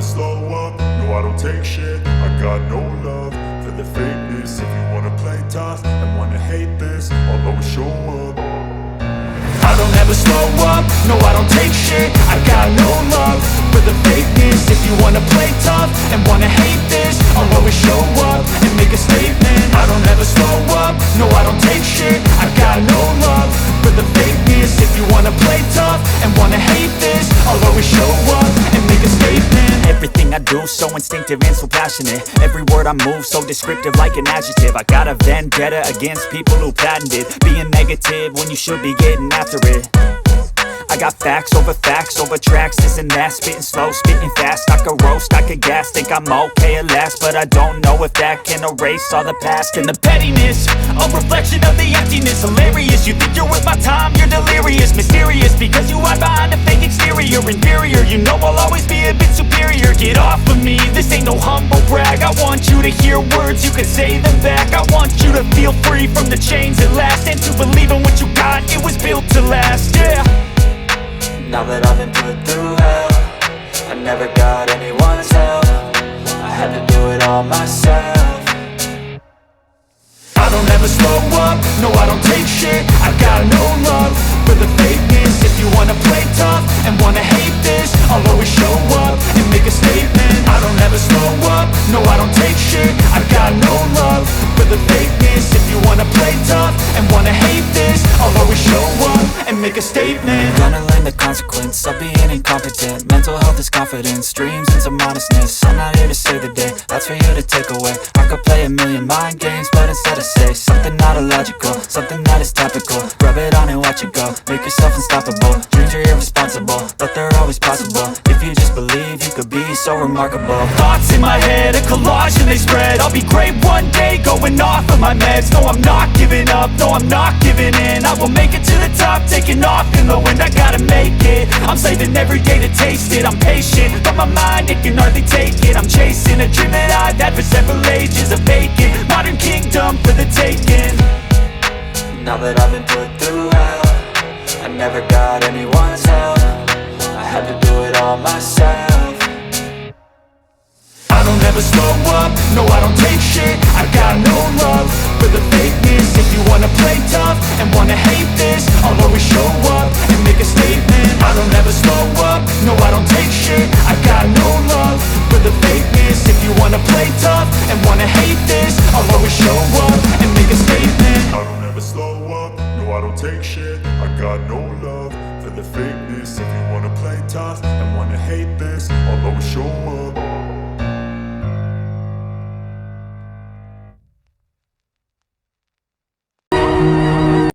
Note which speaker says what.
Speaker 1: slow up, no I don't take shit. I got no love for the fakeness. If you wanna play tough and wanna hate this, I'll always show up. I don't ever slow up, no I don't take shit. I got no love for the fakeness. If you wanna play tough and wanna hate this, I'll always show up and make a statement. I don't ever slow up, no I don't take shit. I got no love for the fakeness. If you wanna play tough and wanna hate this, I'll always show up and make a statement.
Speaker 2: Everything I do so instinctive and so passionate. Every word I move so descriptive like an adjective. I got a vendetta against people who patented being negative when you should be getting after it. I got facts over tracks, this and that. Spitting slow, spitting fast, I could roast, I could gas. Think I'm okay at last, but I don't know if that can erase all the past. And the pettiness, a reflection of the emptiness. Hilarious, you think you're worth my time, you're delirious. Mysterious, because you hide behind a fake exterior. Inferior, you know I'll always be a bit superior. Get off of me, this ain't no humble brag. I want you to hear words, you can say them back. I want you to feel free from the chains at last, and to believe in what you got, it was built to last, yeah.
Speaker 3: Now that I've been put through hell, I never got anyone's help. I had to do it all myself.
Speaker 1: I don't ever slow up, no I don't take shit. I got no love for the fakeness. If you wanna play tough and wanna hate this, I'll always show up and make a statement. I don't ever slow up, no I don't take shit. I got no love for the fakeness. If you wanna play tough and wanna hate this, I'll always show up and make a statement.
Speaker 3: Gonna learn the consequence of being incompetent. Mental health is confidence, dreams and some modestness. I'm not here to save the day, that's for you to take away. I could play a million mind games, but instead I say something not illogical, something that is topical. Rub it on and watch it go, make yourself unstoppable. Dreams are irresponsible, but they're always possible. If you just believe, you could be so remarkable.
Speaker 2: Thoughts in my head, a collage and they spread. I'll be great one day, going off of my meds. No, I'm not giving up, no, I'm not giving in. I will make it to the top, taking off in the wind. I gotta make it, I'm saving every day to taste it. I'm patient, but my mind, it can hardly take it. I'm chasing a dream that I've had for several ages. A vacant, modern kingdom for the taking.
Speaker 3: Now that I've been put through hell, I never got anyone's help. I had to do it all myself.
Speaker 1: I don't ever slow up, no I don't take shit. I got no love for the fakeness. If you wanna play tough and wanna hate this, I'll always show up and make a statement. I don't ever slow up, no I don't take shit. I got no love for the fakeness. If you wanna play tough and wanna hate